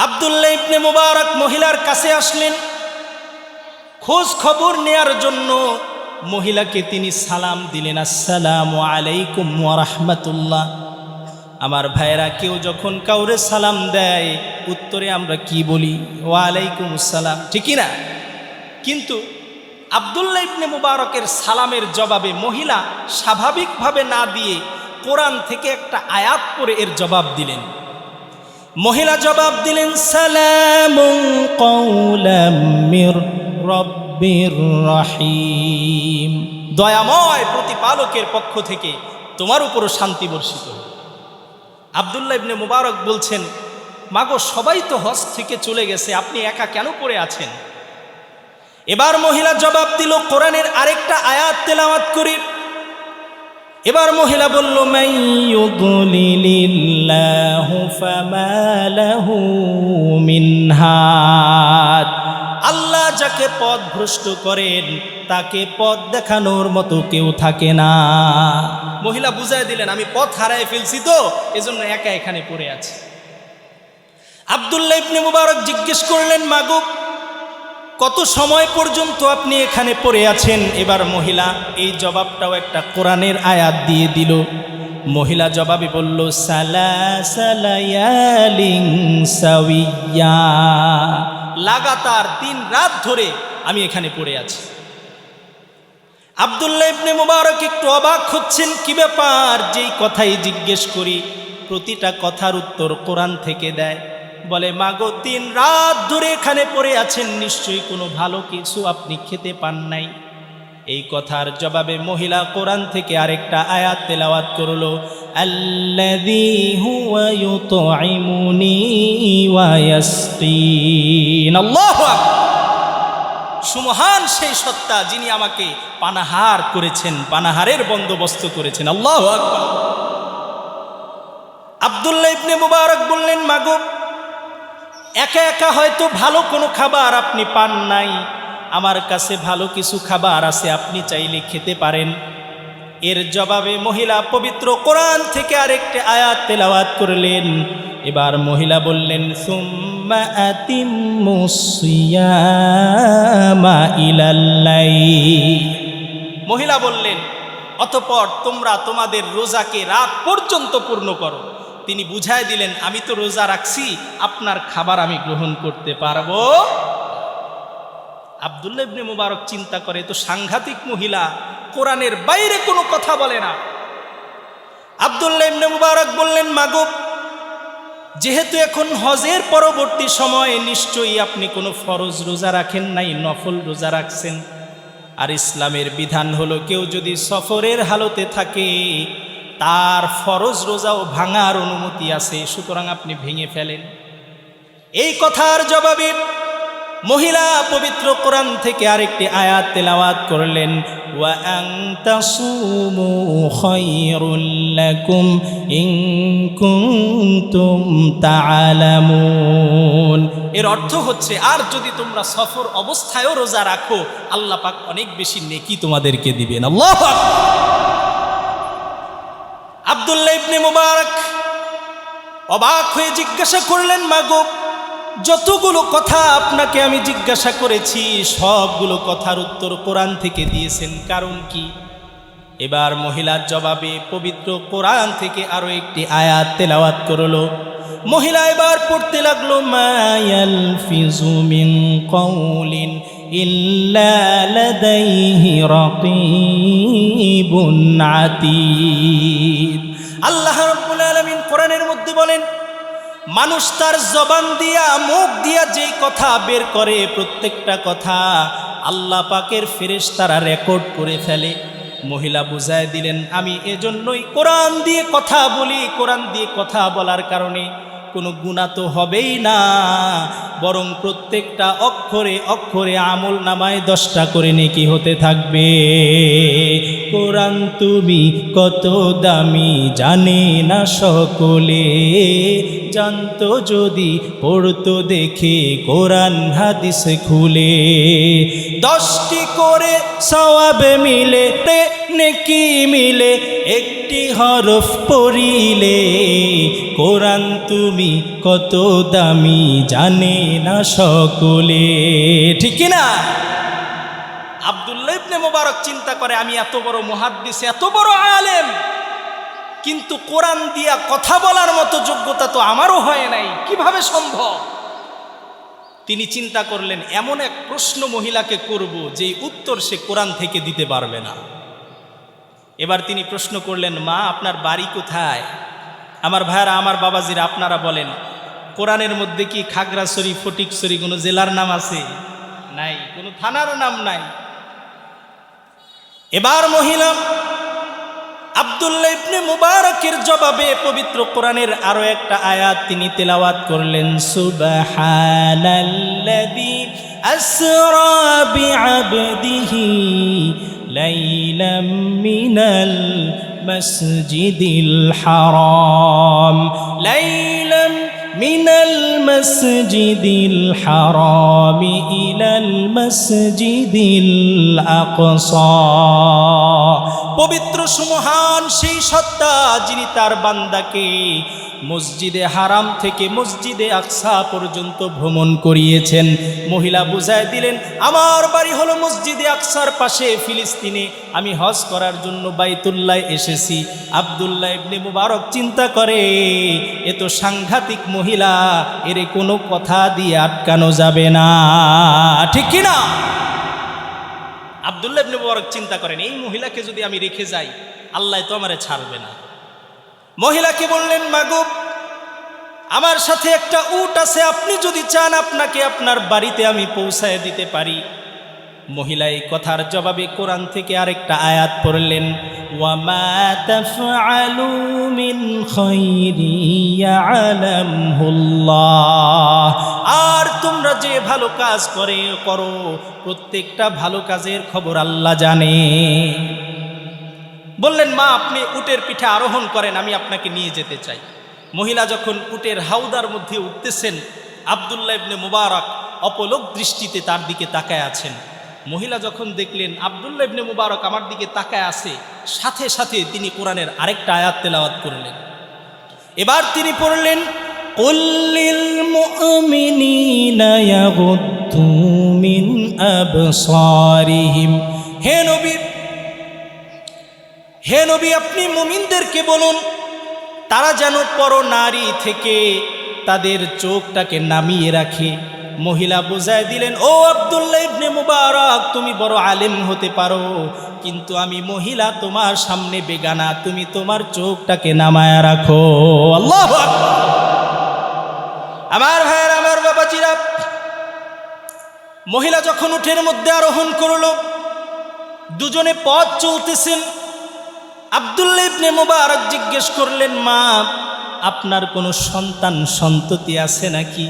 আব্দুল্লাহ ইবনে মুবারক মহিলার কাছে আসলেন খোঁজ খবর নেয়ার জন্য। মহিলাকে তিনি সালাম দিলেন, আসসালামু আলাইকুম ওয়া রাহমাতুল্লাহ। আমার ভাইয়েরা, কেউ যখন কাউরে সালাম দেয় উত্তরে আমরা কি বলি? ওয়া আলাইকুম আসসালাম, ঠিকই না? কিন্তু আব্দুল্লাহ ইবনে মুবারকের সালামের জবাবে মহিলা স্বাভাবিকভাবে না দিয়ে কোরআন থেকে একটা আয়াত পড়ে এর জবাব দিলেন। মহিলা জবাব দিলেন, সালামুন কাওলাম মির রব্বির রহিম, দয়াময় প্রতিপালকের পক্ষ থেকে তোমার উপরও শান্তি বর্ষিত। আব্দুল্লাহ ইবনে মুবারক বলছেন, মাগো সবাই তো হজ থেকে চলে গেছে, আপনি একা কেন পড়ে আছেন? এবার মহিলা জবাব দিল, কোরআনের আরেকটা আয়াত তেলাওয়াত করি। এবার মহিলা বলল, মাইয়ুদলিলিল্লাহু ফামা লাহু মিন হাদ, আল্লাহ যাকে পথ ভ্রষ্ট করেন তাকে পথ দেখানোর মতো কেউ থাকে না। মহিলা বুঝায় দিলেন, আমি পথ হারায় ফেলছি তো এজন্য একা এখানে পড়ে আছি। আব্দুল্লাহ ইবনে মুবারক জিজ্ঞেস করলেন, মাগো কত সময় পর্যন্ত আপনি এখানে পড়ে আছেন? এবার মহিলা এই জবাবটাও একটা কোরআনের আয়াত দিয়ে দিল। মহিলা জবাবে বলল, সালাসালায়ালিন সাওয়িয়া, লাগাতার 3 রাত ধরে আমি এখানে পড়ে আছি। আব্দুল্লাহ ইবনে মুবারক একটু অবাক হচ্ছেন, কি ব্যাপার, যেই কথাই জিজ্ঞেস করি প্রতিটা কথার উত্তর কোরআন থেকে দেয়। বলে, মাগো 3 রাত ধরে এখানে পড়ে আছেন, নিশ্চয়ই কোনো ভালো কিছু আপনি খেতে পান নাই। এই কথার জবাবে মহিলা কোরআন থেকে আরেকটা আয়াত তেলাওয়াত করলো, আল্লাযী হুয়া ইউতঈমুনি ওয়া ইয়াসকিন। আল্লাহু আকবার, সুমহান সেই সত্তা যিনি আমাকে পানাহার করেছেন, পানাহারের বন্দোবস্ত করেছেন। আল্লাহু আকবার। আব্দুল্লাহ ইবনে মুবারক বললেন, মাগো একা একা হয়তো ভালো কোনো খাবার আপনি পান নাই, আমার কাছে ভালো কিছু খাবার আছে, আপনি চাইলে খেতে পারেন। এর জবাবে মহিলা পবিত্র কোরআন থেকে আরেকটি আয়াত তেলাওয়াত করলেন। এবার মহিলা বললেন, সুম্মা আতিম্মুস সিয়ামা ইলাল লাইল, মহিলা বললেন, অতঃপর তোমরা তোমাদের রোজাকে রাত পর্যন্ত পূর্ণ করো। তিনি বুঝায় দিলেন, আমি তো রোজা রাখছি, আপনার খাবার আমি গ্রহণ করতে পারবো। আব্দুল্লাহ ইবনে মুবারক চিন্তা করে, তো সাংঘাতিক মহিলা, কোরআনের বাইরে কোনো কথা বলে না। আব্দুল্লাহ ইবনে মুবারক বললেন, মাগো যেহেতু এখন হজের পরবর্তী সময়ে নিশ্চয়ই আপনি কোনো ফরজ রোজা রাখেন নাই, নফল রোজা রাখছেন। আর ইসলামের বিধান হলো, কেউ যদি সফরের হালতে থাকে তার ফরজ রোজাও ভাঙার অনুমতি আছে, সুতরাং আপনি ভেঙে ফেলেন। এই কথার জবাবে মহিলা পবিত্র কোরআন থেকে আরেকটি আয়াত তেলাওয়াত করলেন, ওয়া আন তাসুমু খায়রুল লাকুম ইন কুনতুম তা'লামুন। এর অর্থ হচ্ছে, আর যদি তোমরা সফর অবস্থায়ও রোজা রাখো আল্লাহ পাক অনেক বেশি নেকি তোমাদেরকে দিবেন। আল্লাহু আকবার। আব্দুল্লাহ ইবনে মুবারক অবাক হয়ে জিজ্ঞাসা করলেন, মাগো যতগুলো কথা আপনাকে আমি জিজ্ঞাসা করেছি সবগুলো কথার উত্তর কোরআন থেকে দিয়েছেন, কারণ কি? এবার মহিলার জবাবে পবিত্র কোরআন থেকে আরো একটি আয়াত তেলাওয়াত করলো। মহিলা এবার পড়তে লাগলো, মা ইয়ালফিজু মিন কাউলিন ইল্লা লাদাইহি রাকীবুন আতীদ। আল্লাহ রাব্বুল আলামিন কোরআনের মধ্যে বলেন, মানুষ তার জবান দিয়া, মুখ দিয়া যেই কথা বের করে প্রত্যেকটা কথা আল্লাহ পাকের ফেরেশতারা রেকর্ড করে ফেলে। মহিলা বুঝায় দিলেন, আমি এজন্যই কোরআন দিয়ে কথা বলি, কোরআন দিয়ে কথা বলার কারণে কোনো গুনাহ তো হবেই না, বরং প্রত্যেকটা অক্ষরে অক্ষরে আমল নামায় 10টা করে নেকি হতে থাকবে। কোরআন তুমি কত দামি জানে না সকলে, জানতো যদি পড়তো দেখে কোরআন হাদিস খুলে। 10টি করে সওয়াব মিলে, নেকি মিলে, একটি হরফ পড়িলে কোরআন তুমি কত দামি জানে না সকলে, ঠিক কি না? আব্দুল্লাহ ইবনে মুবারক চিন্তা করে, আমি এত বড় মুহাদ্দিস, এত বড় আলেম, কিন্তু কোরআন দিয়া কথা বলার মতো যোগ্যতা তো আমারও হয় নাই, কিভাবে সম্ভব? তিনি চিন্তা করলেন এমন এক প্রশ্ন মহিলাকে করব যে উত্তর সে কোরআন থেকে দিতে পারবে না। এবার তিনি প্রশ্ন করলেন, মা আপনার বাড়ি কোথায়? আমার ভাইরা, আমার বাবাজিরা, আপনারা বলেন কোরআনের মধ্যে কি খাগড়াছড়ি, ফটিকছড়ি কোনো জেলার নাম আছে? নাই, কোনো থানার নাম নাই। এবার মহিলা আব্দুল্লাহ ইবনে মুবারকের জবাবে পবিত্র কোরআনের আরো একটা আয়াত তিনি তেলাওয়াত করলেন, সুবহানাল্লাযী আসরা বিআবদিহি লাইলাম মিনাল মাসজিদিল হারাম, লাইলাম মিনাল মাসজিদিল হারাম ইলাল মাসজিদিল আকসা। পবিত্র সুমহান সেই সত্তা যিনি তার বান্দাকে মসজিদে হারাম থেকে মসজিদে আকসা পর্যন্ত ভ্রমণ করিয়েছেন। মহিলা বুঝায় দিলেন, আমার বাড়ি হলো মসজিদে আকসার পাশে ফিলিস্তিনে, আমি হজ করার জন্য বাইতুল্লাহ এসেছি। আব্দুল্লাহ ইবনে মুবারক চিন্তা করে, এ তো সাংঘাতিক মহিলা, এরে কোনো কথা দিয়ে আটকানো যাবে না, ঠিক কি না? আব্দুল্লাহ ইবনে মুবারক চিন্তা করেন, এই মহিলাকে যদি আমি রেখে যাই আল্লাহ তো আমারে ছাড়বে না। মহিলাকে বললেন, মাগো আমার সাথে একটা উট আছে, আপনি যদি চান আপনাকে আপনার বাড়িতে আমি পৌঁছায় দিতে পারি। মহিলা এই কথার জবাবে কোরআন থেকে আরেকটা আয়াত পড়লেন, ওয়ামা তাফআলু মিন খাইরি ইয়ালামহুল্লাহ, আর তোমরা যে ভালো কাজ করো প্রত্যেকটা ভালো কাজের খবর আল্লাহ জানে। বললেন, মা আপনি উটের পিঠে আরোহণ করেন, আমি আপনাকে নিয়ে যেতে চাই। মহিলা যখন উটের হাউদার মধ্যে উঠতেছেন, আব্দুল্লাহ ইবনে মুবারক অপলক দৃষ্টিতে তার দিকে তাকায় আছেন। মহিলা যখন দেখলেন আব্দুল্লাহ ইবনে মুবারক আমার দিকে তাকায় আছে, সাথে সাথে তিনি কোরআনের আরেকটা আয়াত তেলাওয়াত করলেন। এবার তিনি পড়লেন, কুল লিল মুমিনিনা ইয়াগুদ্দু মিন আবসারিহিম, হে নবী আপনি মুমিনদেরকে বলুন তারা যেন পর নারী থেকে তাদের চোখটাকে নামিয়ে রাখে। মহিলা বুঝায় দিলেন, ও আব্দুল্লাহ ইবনে মুবারক তুমি বড় আলেম হতে পারো, কিন্তু আমি মহিলা তোমার সামনে বেগানা, তুমি তোমার চোখটাকে নামায়া রাখো। আল্লাহু আকবার। আমার ভাইয়ের, আমার বাবাজিরা, মহিলা যখন উটের মধ্যে আরোহণ করল, দুজনে পথ চলতেছেন। আব্দুল্লাহ ইবনে মুবারক জিজ্ঞেস করলেন, মা আপনার কোনো সন্তান সন্ততি আছে নাকি?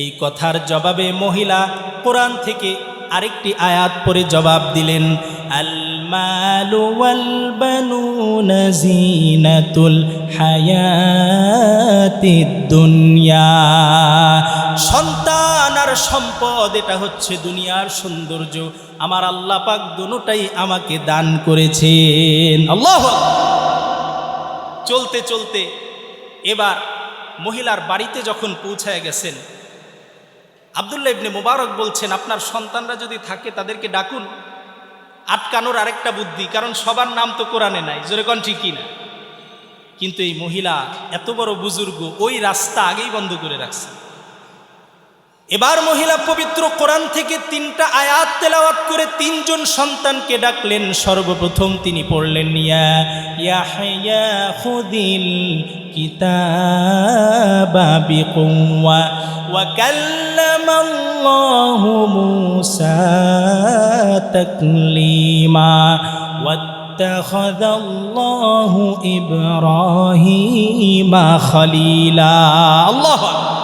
এই কথার জবাবে মহিলা কোরআন থেকে আরেকটি আয়াত পড়ে জবাব দিলেন, আল মালু ওয়াল বানুনা জিনাতুল হায়াতিদ দুনিয়া, সন্তান আর সম্পদ এটা হচ্ছে দুনিয়ার সৌন্দর্য, আমার আল্লাহ পাক দুটোটাই আমাকে দান করেছেন। আল্লাহ। চলতে চলতে এবার মহিলার বাড়িতে যখন পৌঁছায় গেছেন, আব্দুল্লাহ ইবনে মুবারক বলছেন, আপনার সন্তানরা যদি থাকে তাদেরকে ডাকুন। আটকানোর আরেকটা বুদ্ধি, কারণ সবার নাম তো কোরআনে নাই, জোরে কোন ঠিক না? কিন্তু এই মহিলা এত বড় বুজুর্গ, ওই রাস্তা আগেই বন্ধ করে রাখছে। এবার মহিলা পবিত্র কোরআন থেকে 3টা আয়াত তেলাওয়াত করে 3জন সন্তানকে ডাকলেন। সর্বপ্রথম তিনি পড়লেন, ইয়া ইয়াহইয়া খুদিল কিতাবা বিকুওয়া ওয়া কাল্লামাল্লাহু মূসা তাকলিমা ওয়াত্তাখাযাল্লাহু ইব্রাহিমা খলিলা। আল্লাহু আকবার।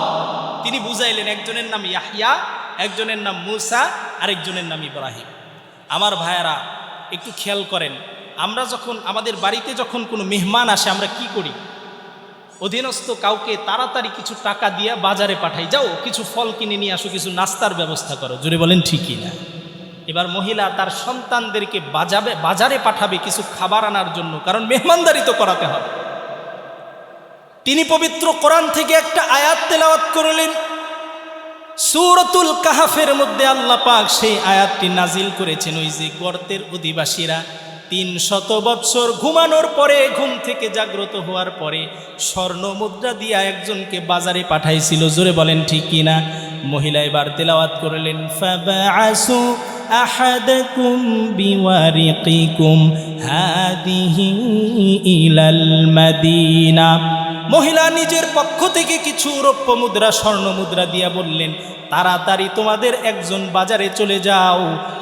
তিনি বুঝাইলেন, একজনের নাম ইয়াহইয়া, একজনের নাম মূসা, আরেকজনের নাম ইব্রাহিম। আমার ভাইয়েরা একটু খেয়াল করেন, আমরা যখন আমাদের বাড়িতে যখন কোনো মেহমান আসে আমরা কি করি? অধীনস্থ কাউকে তাড়াতাড়ি কিছু টাকা দিয়ে বাজারে পাঠাই, যাও কিছু ফল কিনে নিয়ে আসো, কিছু নাস্তার ব্যবস্থা করো, জোরে বলেন ঠিকই না? এবার মহিলা তার সন্তানদেরকে বাজারে পাঠাবে কিছু খাবার আনার জন্য, কারণ মেহমানদারি তো করাতে হবে। তিনি পবিত্র কোরআন থেকে একটা আয়াত তেলাওয়াত করলেন। সূরাতুল কাহফের মধ্যে আল্লাহ পাক সেই আয়াতটি নাজিল করেছেন। ওই যে গর্তের অধিবাসীরা 300 বৎসর ঘুমানোর পরে, ঘুম থেকে জাগ্রত হওয়ার পরে স্বর্ণ মুদ্রা দিয়া একজনকে বাজারে পাঠাইছিল। জোরে বলেন ঠিক কিনা? মহিলা এবার তেলাওয়াত করলেন, ফাবাআসু আহাদাকুম বিওয়ারিকিকুম হাদিহি ইলাল মাদিনা। মহিলা নিজের পক্ষ থেকে কিছু রৌপ্য মুদ্রা, স্বর্ণ মুদ্রা দিয়া বললেন, তাড়াতাড়ি তোমাদের একজন বাজারে চলে যাও,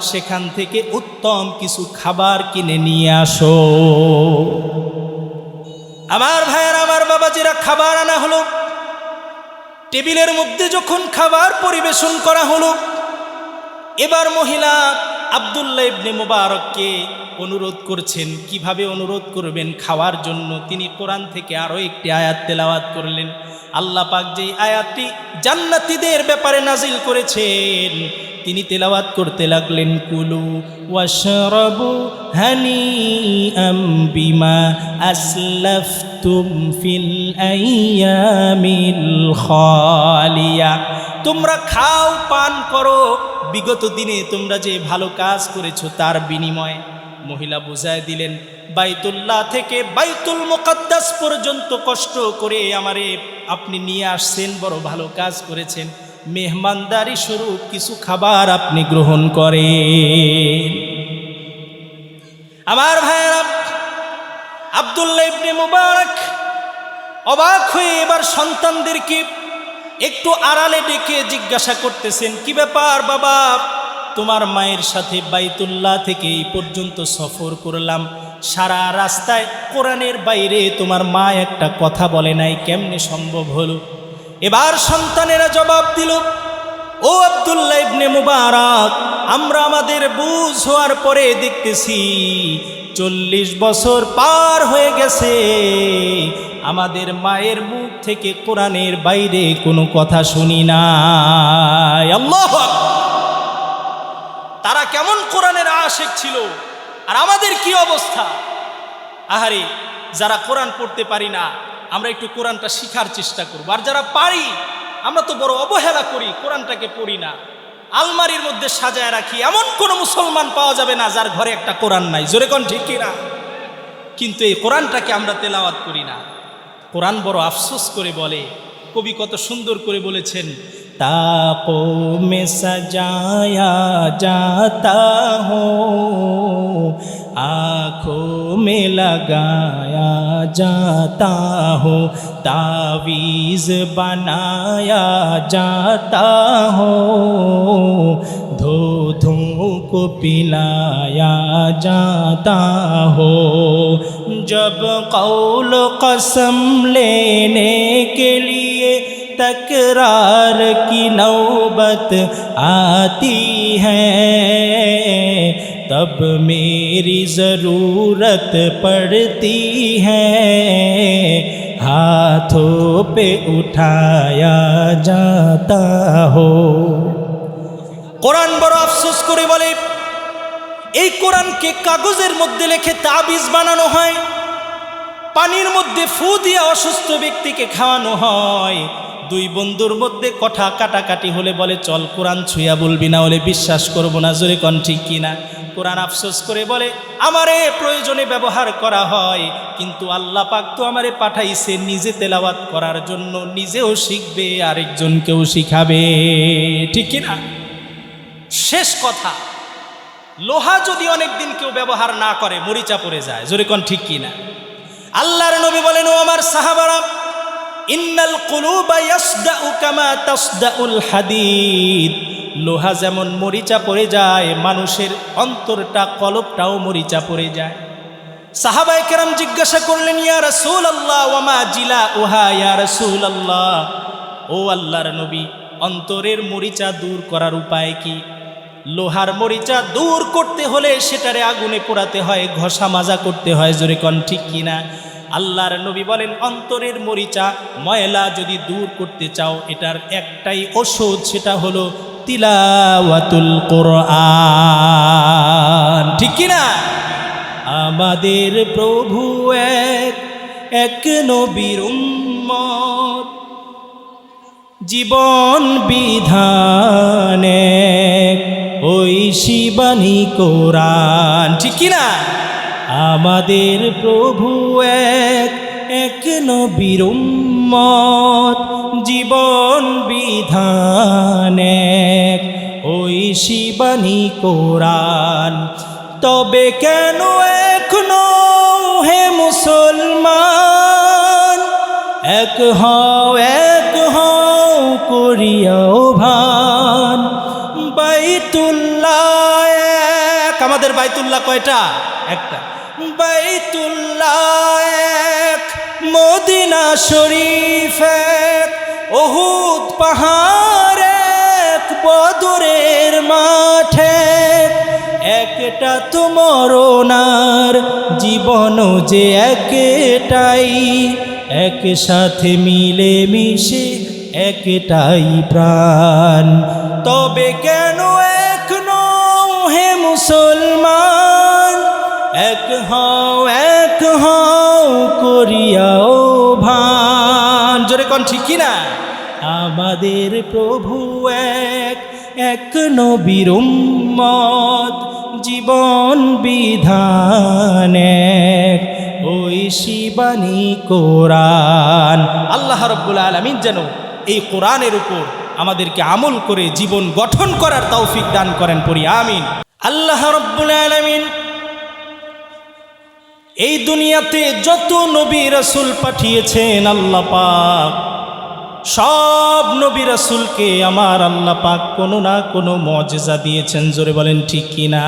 সেখান থেকে উত্তম কিছু খাবার কিনে নিয়ে আসো। আমার ভাইয়েরা, আমার বাবাজিরা, খাবার আনা হলো। টেবিলের মধ্যে যখন খাবার পরিবেশন করা হলো, এবার মহিলা আব্দুল্লাহ ইবনে মুবারককে অনুরোধ করছেন। কিভাবে অনুরোধ করবেন? খাওয়ার জন্য। তিনি কোরআন থেকে আরও একটি আয়াত তেলাওয়াত করলেন। আল্লাহ পাক যেই আয়াতটি জান্নাতীদের ব্যাপারে নাজিল করেছেন, তিনি তেলাওয়াত করতে লাগলেন, কুলু ওয়াশরাবু হানিআম বিমা আসলাফতুম ফিল আইয়ামিল খালিয়া। তোমরা খাও, পান করো, বিগত দিনে তোমরা যে ভালো কাজ করেছো তার বিনিময়ে। মহিলা বুঝায় দিলেন, বাইতুল্লাহ থেকে বাইতুল মুকাদ্দাস পর্যন্ত কষ্ট করে আমারে আপনি নিয়ে আসছেন, বড় ভালো কাজ করেছেন, মেহমানদারি স্বরূপ কিছু খাবার আপনি গ্রহণ করেন। আমার ভাইয়েরা, আব্দুল্লাহ ইবনে মুবারক অবাক হয়ে এবার সন্তানদেরকে একটু আড়ালে ডেকে জিজ্ঞাসা করতেছেন, কি ব্যাপার বাবা, তোমার মায়ের সাথে বাইতুল্লাহ থেকে এই পর্যন্ত সফর করলাম, সারা রাস্তায় কোরআনের বাইরে তোমার মা একটা কথা বলে নাই, কেমনে সম্ভব হলো? এবার সন্তানেরা জবাব দিল, ও আব্দুল্লাহ ইবনে মুবারক, আমরা আমাদের বুঝ হওয়ার পরে দেখতেছি 40 বছর পার হয়ে গেছে, আমাদের মায়ের মুখ থেকে কোরআনের বাইরে কোনো কথা শুনি নাই। আল্লাহু আকবার! তারা কেমন কোরআনের আশিক ছিল, আর আমাদের কি অবস্থা? আহারে, যারা কোরআন পড়তে পারি না, আমরা একটু কোরআনটা শিখার চেষ্টা করব। আর যারা পারি, আমরা তো বড় অবহেলা করি, কোরআনটাকে পড়ি না, আলমারির মধ্যে সাজায় রাখি। এমন কোনো মুসলমান পাওয়া যাবে না যার ঘরে একটা কোরআন নাই। জোরে কোন ঠিক কিনা? কিন্তু এই কোরআনটাকে আমরা তেলাওয়াত করি না। কোরআন বড় আফসোস করে বলে, কবি কত সুন্দর করে বলেছেন, ताकों में सजाया जाता हो, आँखों में लगाया जाता हो, तावीज़ बनाया जाता हो, धो धो को पिलाया जाता हो, जब कौल कसम लेने के लिए तकरार की नौबत आती है, तब मेरी ज़रूरत पड़ती है, हाथों पे उठाया जाता हो। কোরআন বড় আফসোস করে বলে, এই কোরআনকে কাগজের মধ্যে লিখে তাবিজ বানানো হয়, পানির মধ্যে ফু দিয়ে অসুস্থ ব্যক্তিকে খাওয়ানো হয়, দুই বন্ধুর মধ্যে কথা কাটাকাটি হলে বলে, চল কোরআন ছুঁয়া বলবি, না হলে বিশ্বাস করবো না। জোরে কন ঠিক কিনা? কোরআন আফসোস করে বলে, আমারে প্রয়োজনে ব্যবহার করা হয়, কিন্তু আল্লাহ পাক তো আমারে পাঠাইছে নিজে তেলাওয়াত করার জন্য, নিজেও শিখবে, আরেকজনকেও শিখাবে। ঠিক কিনা? শেষ কথা, লোহা যদি অনেক দিন কেউ ব্যবহার না করে মরিচা পড়ে যায়। জোরে কন ঠিক কিনা? আল্লাহর নবী বলেন, ও আমার সাহাবারা, ইন্নাল কুলুবা ইয়াসদাউ কামা তাসদাউল হাদিদ, লোহা যেমন মরিচা পড়ে যায়, মানুষের অন্তরটা, কলবটাও মরিচা পড়ে যায়। সাহাবায়ে কেরাম জিজ্ঞাসা করলেন, ইয়া রাসূলুল্লাহ ওয়া মা জিলাউহা, ইয়া রাসূলুল্লাহ, ও আল্লাহর নবী, অন্তরের মরিচা দূর করার উপায় কি? লোহার মরিচা দূর করতে হলে সেটারে আগুনে পোড়াতে হয়, ঘষা মাজা করতে হয়। জোরে কন ঠিক কিনা? আল্লাহর নবী বলেন, অন্তরের মরিচা, ময়লা যদি দূর করতে চাও, এটার একটাই ওষুধ, সেটা হলো তিলাওয়াতুল কোরআন। ঠিক কিনা? আমাদের প্রভু এক, এক নবীর উম্মত উম্মত জীবন বিধানে ওই শিবানী কোরআন, ঠিক কিনা? আমাদের প্রভু এক নবীর উম্মত জীবন বিধানে ওই শিবানী কোরআন। তবে কেন এখনো হে মুসলমান এক হও করিয়াও ভান। বাইতুল্লাহ এক, আমাদের বাইতুল্লাহ কয়টা? একটা। বাইতুল্লাহ এক, মদিনা শরীফ এক, উহুদ পাহাড় এক, বদরের মাঠে একটা তো মরণার জীবন যে একটাই, একসাথে মিলে মিশে একটাই প্রাণ। তবে কেন এখনো হে মুসলমান এক হও করিয়াও ভান। জোরে কোন, ঠিক কিনা? আমাদের প্রভু এক নবীর উম্মত জীবন বিধান এক ওই শিবানী কোরআন। আল্লাহ রাব্বুল আলামিন যেন এই কোরআনের উপর আমাদেরকে আমল করে জীবন গঠন করার তৌফিক দান করেন, পড়ি আমিন। আল্লাহ রাব্বুল আলামিন এই দুনিয়াতে যত নবী রাসূল পাঠিয়েছেন আল্লাহ পাক সব নবী রাসূলকে আমার আল্লাহ পাক কোনো না কোনো মুজিজা দিয়েছেন। জোরে বলেন ঠিক কিনা?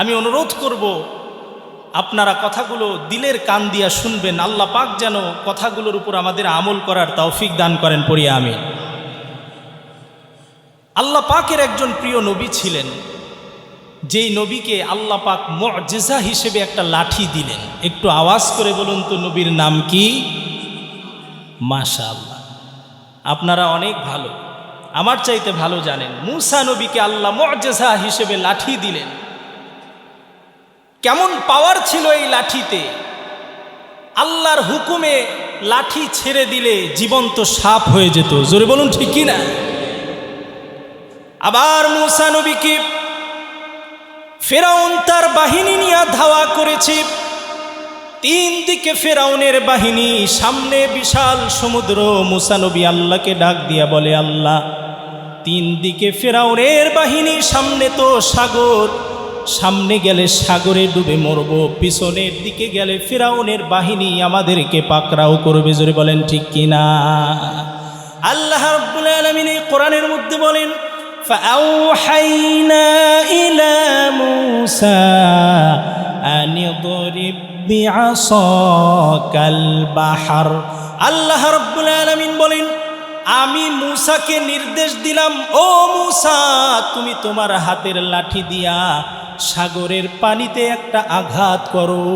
আমি অনুরোধ করব আপনারা কথাগুলো দিলের কান দিয়া শুনবেন। আল্লাহ পাক যেন কথাগুলোর উপর আমাদের আমল করার তৌফিক দান করেন, পড়ি আমিন। আল্লাহ পাকের একজন প্রিয় নবী ছিলেন, যেই নবীকে আল্লাহ পাক মুজিজা হিসেবে একটা লাঠি দিলেন। একটু আওয়াজ করে বলুন তো নবীর নাম কি? মাশাআল্লাহ, আপনারা অনেক ভালো, আমার চাইতে ভালো জানেন। মূসা নবীকে আল্লাহ মুজিজা হিসেবে লাঠি দিলেন। কেমন পাওয়ার ছিল এই লাঠিতে! আল্লাহর হুকুমে লাঠি ছেড়ে দিলে জীবন্ত সাপ হয়ে যেত। জোরে বলুন ঠিক কিনা? আবার মূসা নবীকে ফেরাউন তার বাহিনী নিয়ে ধাওয়া করেছে। তিন দিকে ফেরাউনের বাহিনী, সামনে বিশাল সমুদ্র। মূসা নবী আল্লাহকে ডাক দিয়া বলে, আল্লাহ, তিন দিকে ফেরাউনের বাহিনী, সামনে তো সাগর, সামনে গেলে সাগরে ডুবে মরব, পিছনের দিকে গেলে ফেরাউনের বাহিনী আমাদেরকে পাকড়াও করবে। জোরে বলেন ঠিক কিনা? আল্লাহ রাব্বুল আলামিন এই কোরআনের মধ্যে বলেন, ফাআওহাইনা ইলা মূসা আন ইদরিব বিআসাকাল বাহর। আল্লাহ রাব্বুল আলামিন বলেন, আমি মূসাকে নির্দেশ দিলাম, ও মূসা, তুমি তোমার হাতের লাঠি দিয়া সাগরের পানিতে একটা আঘাত করো।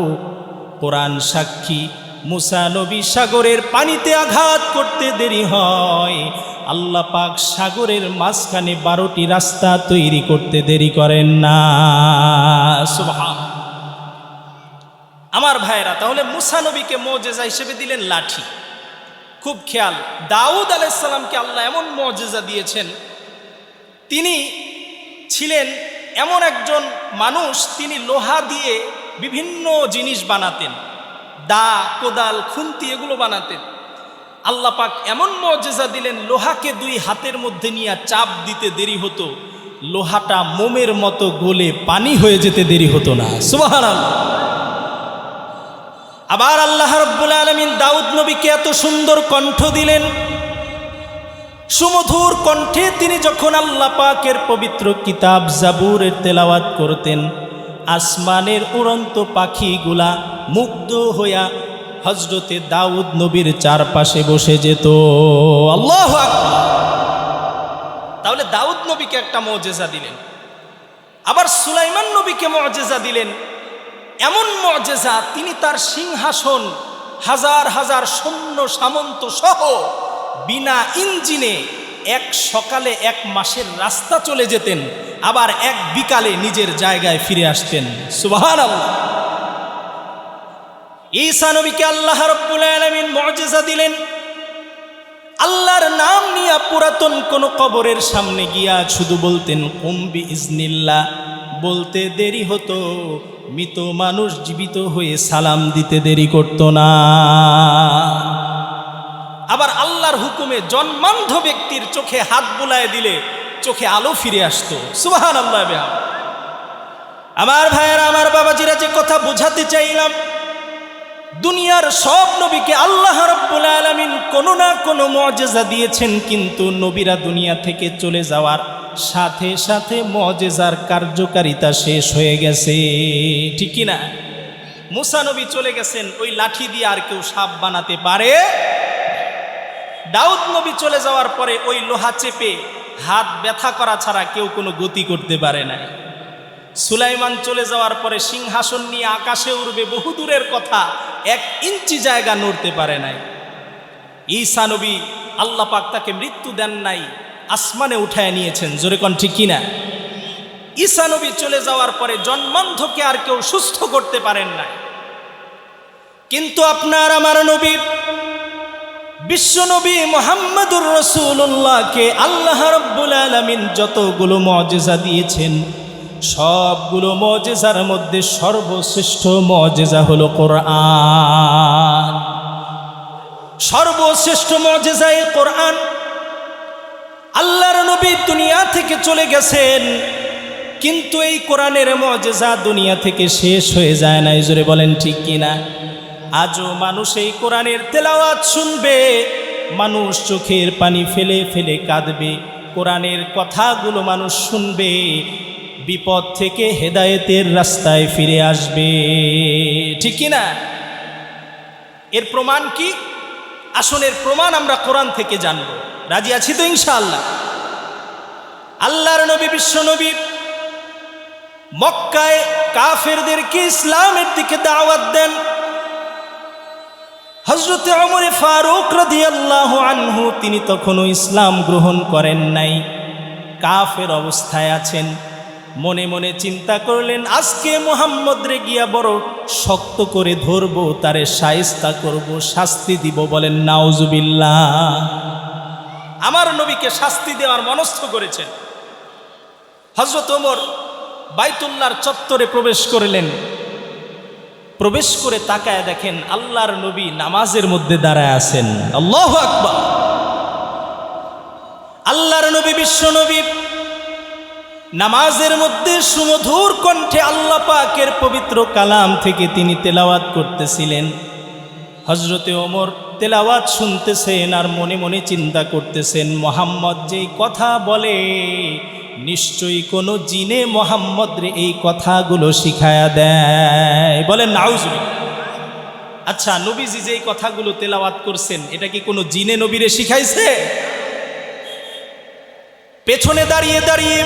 কোরআন সাক্ষী, মূসা নবী সাগরের পানিতে আঘাত করতে দেরি হয়, আল্লাহ পাক সাগরের মাঝখানে 12টি রাস্তা তৈরি করতে দেরি করেন না। সুবহান। আমার ভাইরা, তাহলে মূসা নবীকে মুজিজা হিসেবে দিলেন লাঠি। খুব খেয়াল, দাউদ আলাইহিস সালামকে আল্লাহ এমন মুজিজা দিয়েছেন, তিনি ছিলেন এমন একজন মানুষ, তিনি লোহা দিয়ে বিভিন্ন জিনিস বানাতেন, দা, কোদাল, খুন্তি এগুলো বানাতেন। আল্লাহ পাক এমন মুজিজা দিলেন, লোহাকে 2 হাতের মধ্যে নিয়ে চাপ দিতে দেরি হতো, লোহাটা মোমের মতো গলে পানি হয়ে যেতে দেরি হতো না। সুবহানাল্লাহ। আবার আল্লাহ রাব্বুল আলামিন দাউদ নবীকে এত সুন্দর কণ্ঠ দিলেন, সুমধুর কণ্ঠে তিনি যখন আল্লাহ পাকের পবিত্র কিতাব জাবুরের তেলাওয়াত করতেন, আসমানের উড়ন্ত পাখিগুলা মুগ্ধ হইয়া হযরতে দাউদ নবীর চারপাশে বসে যেত। আল্লাহু আকবার। তাহলে দাউদ নবীকে একটা মুজিজা দিলেন। আবার সুলাইমান নবীকে মুজিজা দিলেন, এমন মুজিজা, তিনি তার সিংহাসন হাজার হাজার সৈন্য সামন্ত সহ বিনা ইঞ্জিনে এক সকালে 1 মাসের রাস্তা চলে যেতেন, আবার এক বিকালে নিজের জায়গায় ফিরে আসতেন। সুবহানাল্লাহ। ঈসা নবীকে আল্লাহ রাব্বুল আলামিন মুজিজা দিলেন। আল্লাহর নাম নিয়ে পুরাতন কোন কবরের সামনে গিয়া শুধু বলতেন কুম বিইজনিল্লাহ, বলতে দেরি হতো, মৃত মানুষ জীবিত হয়ে সালাম দিতে দেরি করত না। আবার আল্লাহর হুকুমে জন্মান্ধ ব্যক্তির চোখে হাত বুলায় দিলে চোখে আলো ফিরে আসতো। সুবহানাল্লাহ। আমার ভাইয়েরা, আমার বাবাজিরা, যে কথা বোঝাতে চাইলাম, দুনিয়ার সব নবীকে আল্লাহ রাব্বুল আলামিন কোনো না কোনো মুজিজা দিয়েছেন, কিন্তু নবীরা দুনিয়া থেকে চলে যাওয়ার সাথে সাথে মুজিজার কার্যকারিতা শেষ হয়ে গেছে, ঠিক কি না? মুসা নবী চলে গেছেন, ওই লাঠি দিয়ে আর কেউ সাপ বানাতে পারে। দাউদ নবী চলে যাওয়ার পরে ওই লোহা চেপে হাত ব্যথা করা ছাড়া কেউ কোনো গতি করতে পারে না। সুলাইমান চলে যাওয়ার পরে সিংহাসন নিয়ে আকাশে উড়বে বহু দূরের কথা, 1 ইঞ্চি জায়গা নড়তে পারে নাই। ঈসা নবী আল্লাহ পাক তাকে মৃত্যু দেন নাই, আসমানে উঠায় নিয়েছেন, জোরে কোন ঠিক কিনা? ঈসা নবী চলে যাওয়ার পরে জন্মান্ধকে আর কেউ সুস্থ করতে পারেন না। কিন্তু আপনার আমার নবী বিশ্ব নবী মুহাম্মদুর রাসূলুল্লাহকে আল্লাহ রাব্বুল আলামিন যতগুলো মুজিজা দিয়েছেন, সবগুলো মুজিজার মধ্যে সর্বশ্রেষ্ঠ মুজিজা হলো কোরআন। সর্বশ্রেষ্ঠ মুজিজা এই কোরআন। আল্লাহর নবী দুনিয়া থেকে চলে গেছেন, কিন্তু এই কোরআনের মুজিজা দুনিয়া থেকে শেষ হয়ে যায় না, জোরে বলেন ঠিক কিনা? আজও মানুষ এই কোরআনের তেলাওয়াত শুনবে, মানুষ চোখের পানি ফেলে ফেলে কাঁদবে, কোরআনের কথাগুলো মানুষ শুনবে, বিপদ থেকে হেদায়েতের রাস্তায় ফিরে আসবে, ঠিক কিনা? এর প্রমাণ কি? আসুন এর প্রমাণ আমরা কোরআন থেকে জানব। রাজি আছি তো ইনশাআল্লাহ? আল্লাহর নবী বিশ্ব নবী মক্কায় কাফেরদেরকে ইসলামের দিকে দাওয়াত দেন। হযরত ওমর ফারুক রাদিয়াল্লাহু আনহু তিনি তখনও ইসলাম গ্রহণ করেন নাই, কাফের অবস্থায় আছেন। মনে মনে চিন্তা করলেন, আজকে মুহাম্মদ রে গিয়া বড় শক্ত করে ধরবো, তারে শায়েস্তা করব, শাস্তি দিব। বলেন নাউজুবিল্লাহ। আমার নবীকে শাস্তি দেওয়ার মনস্থ করেছেন। হযরত ওমর বাইতুল্লাহর চত্বরে প্রবেশ করলেন। প্রবেশ করে তাকায় দেখেন আল্লাহর নবী নামাজের মধ্যে দাঁড়ায় আছেন। আল্লাহু আকবার। আল্লাহর নবী বিশ্ব নবী নামাজের মধ্যে সুমধুর কণ্ঠে আল্লাহ পাকের পবিত্র কালাম থেকে তিনি তেলাওয়াত করতেছিলেন। হযরতে ওমর তেলাওয়াত শুনতেছেন আর মনে মনে চিন্তা করতেছেন, মুহাম্মদ যেই কথা বলে নিশ্চয়ই কোনো জিনে মুহাম্মদ রে এই কথাগুলো শিখায়া দেয়। বলেন নাউজুবিল্লাহ। আচ্ছা, নবীজি যেই কথাগুলো তেলাওয়াত করছেন এটা কি কোনো জিনে নবীরে শিখাইছে? পেছনে দাঁড়িয়ে দাঁড়িয়ে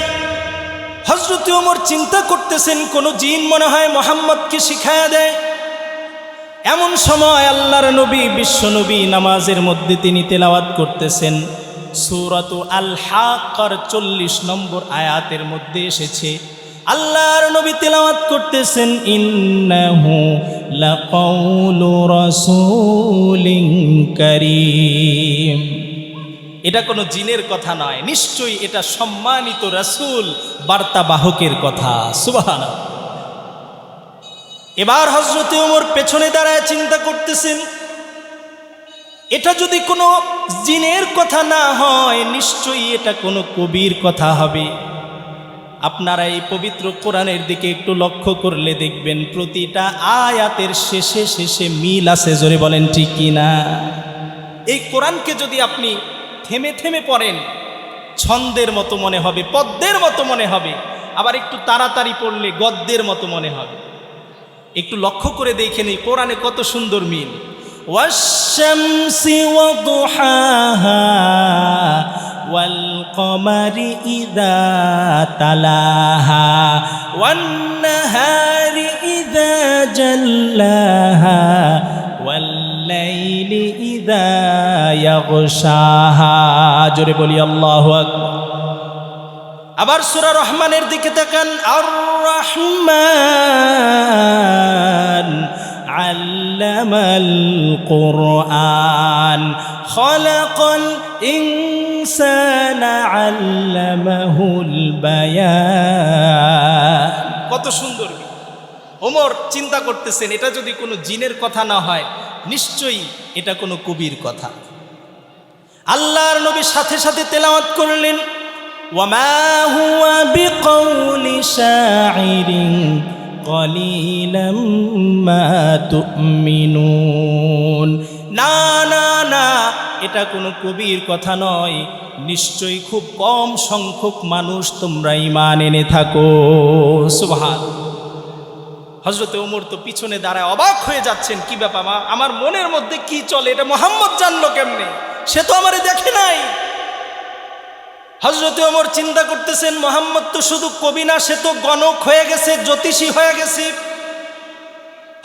হযরত ওমর চিন্তা করতেছেন, কোনো জিন মনে হয় মুহাম্মদকে শিখায়া দেয়। এমন সময় আল্লাহর নবী বিশ্ব নবী নামাজের মধ্যে তিনি তেলাওয়াত করতেছেন। সূরাতু আল হাক্কার 40 নম্বর আয়াতের মধ্যে এসেছে, আল্লাহর নবী তেলাওয়াত করতেছেন, ইন্নাহু লাকাউলু রাসূলিন কারীম। এটা কোনো জিনের কথা নয়, নিশ্চয়ই এটা সম্মানিত রাসূল বার্তাবাহকের কথা। সুবহানাল্লাহ। এবার হযরত ওমর পেছনে দাঁড়ায় চিন্তা করতেছেন, এটা যদি কোনো জিনের কথা না হয় নিশ্চয়ই এটা কোনো কবির কথা হবে। আপনারা এই পবিত্র কোরআনের দিকে একটু লক্ষ্য করলে দেখবেন প্রতিটা আয়াতের শেষে শেষে মিল আছে। জোরে বলেন ঠিক কিনা? এই কোরআনকে যদি আপনি থেমে থেমে পড়েন ছন্দের মতো মনে হবে, পদ্মের মতো মনে হবে, আবার একটু তাড়াতাড়ি পড়লে গদ্যের মতো মনে হবে। একটু লক্ষ্য করে দেখেন এই কোরআনে কত সুন্দর মিল। ওয়াশ-শামসি ওয়া-দুহাহা ওয়াল-কমারি ইযা তালাহা ওয়ান-নাহারি ইযা জাল্লাহা ওয়াল-লাইলি ইযা ইয়াগশাহা। জোরে বলি আল্লাহু আকবার। আবার সূরা রহমানের দিকে তাকান, আর রহমান আল্লামাল কুরআন খালাকাল ইনসানা আল্লামাহুল বায়ান। কত সুন্দর। ওমর চিন্তা করতেছেন, এটা যদি কোনো জিনের কথা না হয়, নিশ্চয়ই এটা কোনো কবির কথা। আল্লাহর নবী সাথে সাথে তেলাওয়াত করলেন, ওয়ামা হুয়া বিকাউলি শাইরিন কলিলাম মা তুমিনুন। না না না, এটা কোনো কবির কথা নয়, নিশ্চয়ই খুব কম সংখ্যক মানুষ তোমরা ঈমান এনে থাকো। সুবহানাল্লাহ। হযরত ওমর তো পিছনে দাঁড়ায় অবাক হয়ে যাচ্ছেন, কি ব্যাপার, আমার মনের মধ্যে কি চলে, এটা মুহাম্মদ জানলো কেমনে, সে তো আমারে দেখে নাই। হযরত ওমর চিন্তা করতেছেন, মুহাম্মদ তো শুধু কবি না, সে তো গণক হয়ে গেছে, জ্যোতিষী হয়ে গেছে।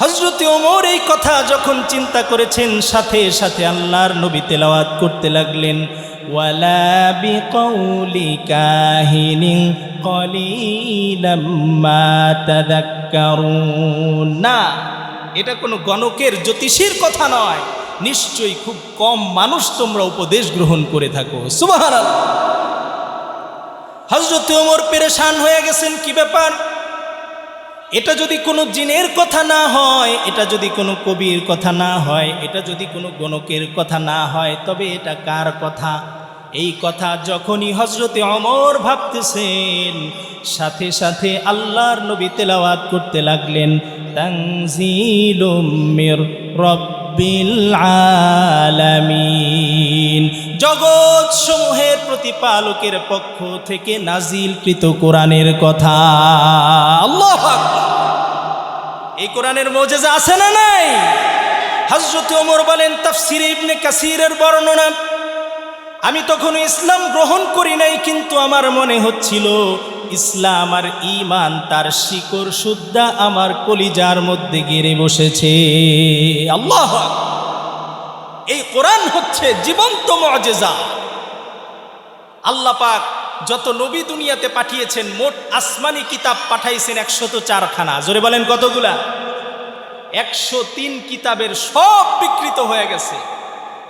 হযরত ওমর এই কথা যখন চিন্তা করেছেন, সাথে সাথে আল্লাহর নবী তেলাওয়াত করতে লাগলেন, ওয়ালা বিকাউলি কাহিনিন কলিলাম মা তাযাক্কারুন। না, এটা কোনো গণকের জ্যোতিষীর কথা নয়, নিশ্চয়ই খুব কম মানুষ তোমরা উপদেশ গ্রহণ করে থাকো। সুবহানাল্লাহ। হযরত ওমর পেরেশান হয়ে গেছেন, কি ব্যাপার, এটা যদি কোনো জিনের কথা না হয়, এটা যদি কোনো কবির কথা না হয়, এটা যদি কোনো গণকের কথা না হয়, তবে এটা কার কথা? এই কথা যখনই হযরতে ওমর ভাবতেছেন, সাথে সাথে আল্লাহর নবী তেলাওয়াত করতে লাগলেন, তানজিলুম মির রব্বিল আলামিন। জগৎ সমূহের প্রতিপালকের পক্ষ থেকে নাজিলকৃত কোরআনের কথা। আল্লাহু আকবার। এই কোরআনের মুজিজা আছে না নাই? হযরত ওমর বলেন, তাফসীরে ইবনে কাসীরের বর্ণনা, আমি তখন ইসলাম গ্রহণ করি নাই, কিন্তু আমার মনে হচ্ছিল ইসলাম আর ঈমান তার শিকড় সুদ্ধা আমার কলিজার মধ্যে গেড়ে বসেছে। আল্লাহু আকবার। এই কোরআন হচ্ছে জীবন্ত মুজিজা। আল্লাহ পাক যত নবী দুনিয়াতে পাঠিয়েছেন, মোট আসমানি কিতাব পাঠাইছেন 104 খানা। জোরে বলেন কতগুলা? 103 কিতাবের সব বিকৃত হয়ে গেছে,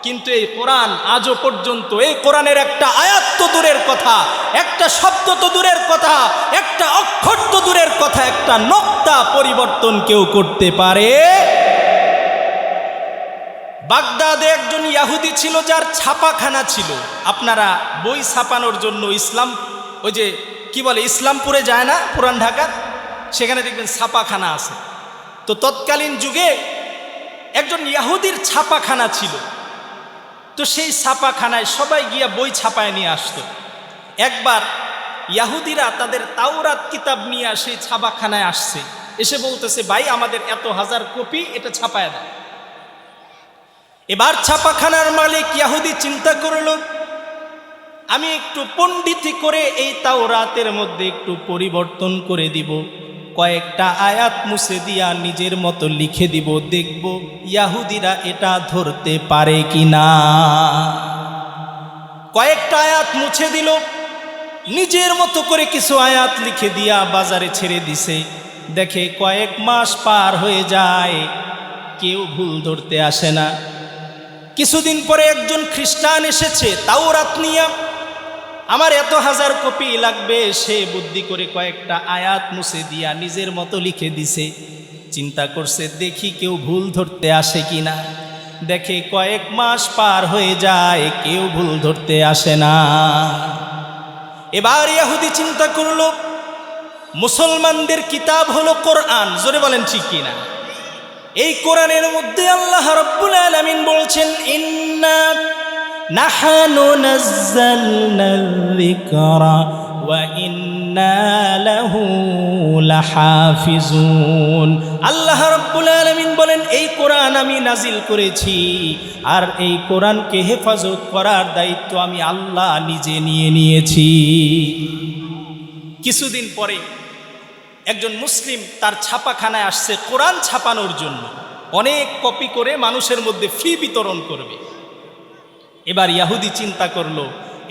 কিন্তু এই কোরআন আজও পর্যন্ত, এই কোরআনের একটা আয়াত তো দূরের কথা, একটা শব্দ তো দূরের কথা, একটা অক্ষর তো দূরের কথা, একটা নক্তা পরিবর্তন কেউ করতে পারে? বাগদাদে একজন ইহুদি ছিল, যার ছাপাখানা ছিল। আপনারা বই ছাপানোর জন্য ইসলাম, ওই যে কি বলে, ইসলামপুরে যায় না, পুরান ঢাকা, সেখানে দেখবেন ছাপাখানা আছে। তো তৎকালীন যুগে একজন ইহুদির ছাপাখানা ছিল। তো সেই ছাপাখানায় সবাই গিয়া বই ছাপায় নিয়ে আসতো। একবার ইহুদিরা তাদের তাওরাত কিতাব নিয়ে সেই ছাপাখানায় আসছে, এসে বলতেছে, ভাই আমাদের এত হাজার কপি, এটা ছাপায় দেয়। এবার ছাপাখানার মালিক ইহুদি চিন্তা করল, আমি একটু পণ্ডিতি করে এই তাওরাতের মধ্যে একটু পরিবর্তন করে দিব, কয়েকটা আয়াত মুছে দিয়া নিজের মতো লিখে দিব, দেখব ইহুদিরা এটা ধরতে পারে কিনা। কয়েকটা আয়াত মুছে দিল, নিজের মতো করে কিছু আয়াত লিখে দিয়া বাজারে ছেড়ে দিছে। দেখে কয়েক মাস পার হয়ে যায়, কেউ ভুল ধরতে আসে না। কিছুদিন পরে একজন খ্রিস্টান এসেছে তাওরাত নিয়ে, আমার এত হাজার কপি লাগবে, সে বুদ্ধি করে কয়েকটা আয়াত মুছে দিয়া নিজের মতো লিখে দিছে। চিন্তা করছে, দেখি কেউ ভুল ধরতে আসে কিনা। দেখে কয়েক মাস পার হয়ে যায়, কেউ ভুল ধরতে আসে না। এবার ইহুদি চিন্তা করলো, মুসলমানদের কিতাব হলো কোরআন। জোরে বলেন ঠিক কিনা? এই কোরআনের মধ্যে আল্লাহ রাব্বুল আলামিন বলছেন, ইন্না নাহনু নাযালনাল যিকরা ওয়া ইন্না লাহু লাহাফিজুন। আল্লাহ রাব্বুল আলামিন বলেন, এই কোরআন আমি নাজিল করেছি, আর এই কোরআনকে হেফাজত করার দায়িত্ব আমি আল্লাহ নিজে নিয়ে নিয়েছি। কিছুদিন পরে একজন মুসলিম তার ছাপাখানায় আসছে কোরআন ছাপানোর জন্য, অনেক কপি করে মানুষের মধ্যে ফ্রি বিতরণ করবে। এবার ইহুদি চিন্তা করলো,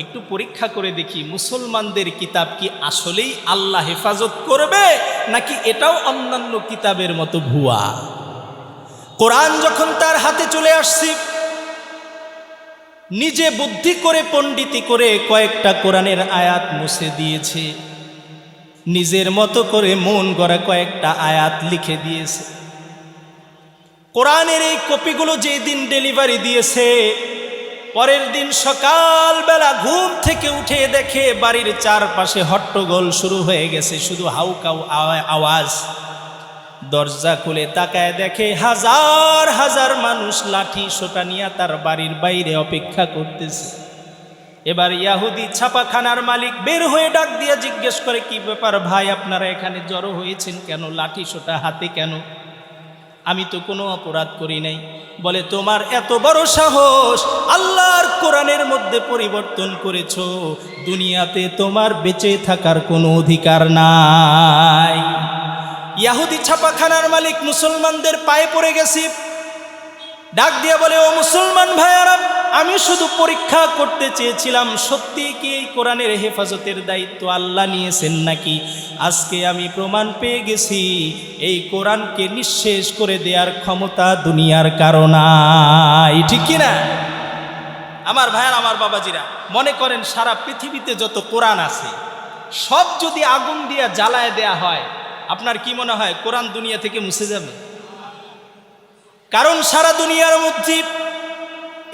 একটু পরীক্ষা করে দেখি মুসলমানদের কিতাব কি আসলেই আল্লাহ হেফাজত করবে, নাকি এটাও অন্যান্য কিতাবের মতো ভুয়া। কোরআন যখন তার হাতে চলে আসছে, নিজে বুদ্ধি করে পণ্ডিতি করে কয়েকটা কোরআনের আয়াত মুছে দিয়েছে, নিজের মতো করে মন গড়া কয়েকটা আয়াত লিখে দিয়েছে। কোরআনের এই কপিগুলো যেই দিন ডেলিভারি দিয়েছে, পরের দিন সকালবেলা ঘুম থেকে উঠে দেখে বাড়ির চারপাশে হট্টগোল শুরু হয়ে গেছে, শুধু হাউকাউ আওয়াজ। দরজা খুলে তাকায় দেখে হাজার হাজার মানুষ লাঠি সোটা নিয়ে তার বাড়ির বাইরে অপেক্ষা করতেছে। এবার ইয়াহুদি ছাপাখানার মালিক বের হয়ে ডাক দিয়ে জিজ্ঞেস করে, কি ব্যাপার ভাই, আপনারা এখানে জড়ো হয়েছেন কেন, লাঠি সোটা হাতে কেন? আমি তো কোনো অপরাধ করি নাই। বলে, তোমার এত বড় সাহস, আল্লাহর কোরআনের মধ্যে পরিবর্তন করেছো, দুনিয়াতে তোমার বেঁচে থাকার কোনো অধিকার নাই। ইয়াহুদি ছাপাখানার মালিক মুসলমানদের পায়ে পড়ে গেছে, ডাক দিয়ে বলে, ও মুসলমান ভাইয়ারা, আমি শুধু পরীক্ষা করতে চেয়েছিলাম সত্যি কি এই কোরআনের হেফাজতের দায়িত্ব আল্লাহ নিয়েছেন নাকি। আজকে আমি প্রমাণ পেয়ে গেছি, এই কোরআনকে নিঃশেষ করে দেওয়ার ক্ষমতা দুনিয়ার কারো নাই। ঠিক কিনা আমার ভাইয়ার, আমার বাবাজিরা? মনে করেন সারা পৃথিবীতে যত কোরআন আছে সব যদি আগুন দিয়ে জ্বালায় দেয়া হয়, আপনার কি মনে হয় কোরআন দুনিয়া থেকে মুছে যাবে? কারণ সারা দুনিয়ার মধ্যে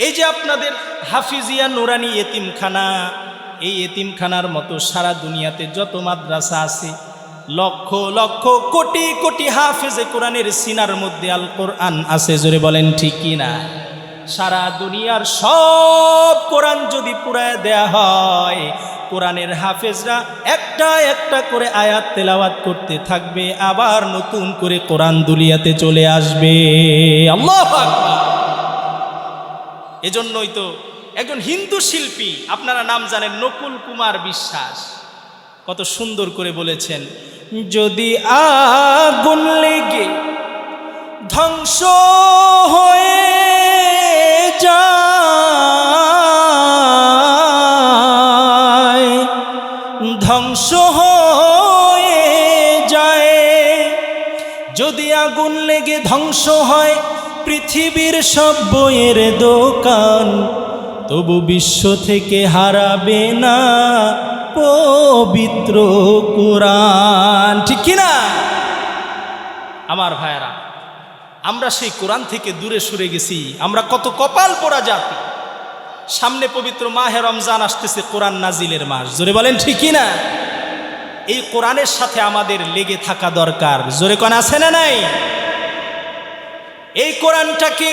এই যে আপনাদের হাফিজিয়া নুরানি এতিমখানা, এই এতিমখানার মতো সারা দুনিয়াতে যত মাদ্রাসা আছে, লক্ষ লক্ষ কোটি কোটি হাফেজে কোরআনের সিনার মধ্যে আল কোরআন আছে। জোরে বলেন ঠিক কিনা? সারা দুনিয়ার সব কোরআন যদি পুরায় দেয়া হয়, কোরআনের হাফেজরা একটা একটা করে আয়াত তেলাওয়াত করতে থাকবে, আবার নতুন করে কোরআন দুনিয়াতে চলে আসবে। আল্লাহু আকবার। এজন্যই তো একজন হিন্দু শিল্পী, আপনারা নাম জানেন, নকুল কুমার বিশ্বাস, কত সুন্দর করে বলেছেন, যদি আগুন লেগে ধ্বংস হয়ে যায়, ধ্বংস হয়ে যায়, যদি আগুন লেগে ধ্বংস হয় পৃথিবীর সব বইয়ের দোকান, তবু বিশ্ব থেকে হারাবে না পবিত্র কোরআন। ঠিক কিনা আমার ভাইয়েরা? আমরা সেই কোরআন থেকে দূরে সরে গেছি। আমরা কত কপাল পোড়া জাতি। সামনে পবিত্র মাহে রমজান আসতেছে, কোরআন নাজিলের মাস। জোরে বলেন ঠিক কিনা? এই কোরআনের সাথে আমাদের লেগে থাকা দরকার। জোরে কোন আছে না নাই? এই কোরআনটাকে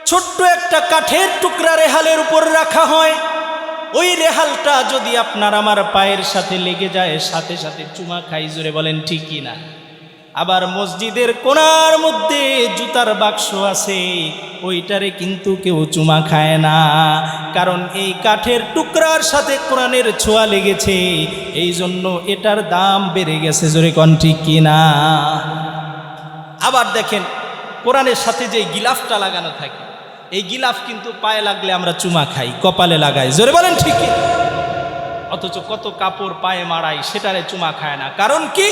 ছোট্ট একটা কাঠের টুকরা রেহালের উপর রাখা হয়, ওই রেহালটা যদি আপনার আমার পায়ের সাথে লেগে যায়, সাথে সাথে চুমা খাই। জোরে বলেন ঠিক কিনা? আবার মসজিদের কোণার মধ্যে জুতার বাক্স আছে, ওইটারে কিন্তু কেউ চুমা খায় না, কারণ এই কাঠের টুকরার সাথে কোরআনের ছোঁয়া লেগেছে, এই জন্য এটার দাম বেড়ে গেছে। জোরে কোন ঠিক কিনা? আবার দেখেন, কোরআনের সাথে যে গিলাফটা লাগানো থাকে, এই গিলাফ কিন্তু পায়ে লাগলে আমরা চুমা খাই, কপালে লাগাই। জোরে বলেন ঠিক কিনা? অথচ কত কাপড় পায়ে মারাই, সেটারে চুমা খায় না। কারণ কি?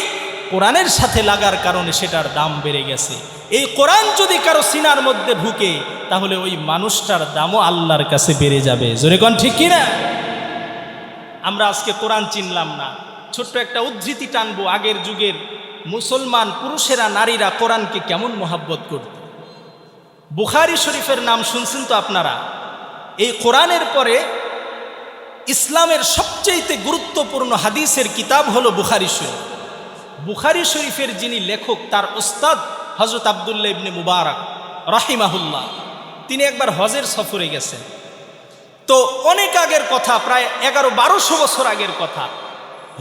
কোরআনের সাথে লাগার কারণে সেটার দাম বেড়ে গেছে। এই কোরআন যদি কারো সিনার মধ্যে ঢুকে, তাহলে ওই মানুষটার দামও আল্লাহর কাছে বেড়ে যাবে। জোরে কোন ঠিক কিনা? আমরা আজকে কোরআন চিনলাম না। ছোট্ট একটা উদ্ধৃতি টানবো, আগের যুগের মুসলমান পুরুষেরা নারীরা কোরআনকে কেমন মহাব্বত করত। বুখারী শরীফের নাম শুনছেন তো আপনারা? এই কোরআনের পরে ইসলামের সবচেয়ে গুরুত্বপূর্ণ হাদিসের কিতাব হলো বুখারী শরীফ। বুখারী শরীফের যিনি লেখক, তার ওস্তাদ হযরত আব্দুল্লাহ ইবনে মুবারক রাহিমাহুল্লাহ, তিনি একবার হজের সফরে গেছেন। তো অনেক আগের কথা, প্রায় 1100-1200 বছর আগের কথা।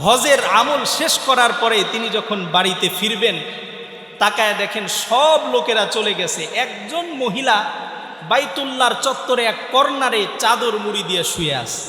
হজের আমল শেষ করার পরে তিনি যখন বাড়িতে ফিরবেন, তাকায় দেখেন সব লোকেরা চলে গেছে, একজন মহিলা বাইতুল্লাহর চত্বরে এক কর্নারে চাদর মুড়ি দিয়ে শুয়ে আছে।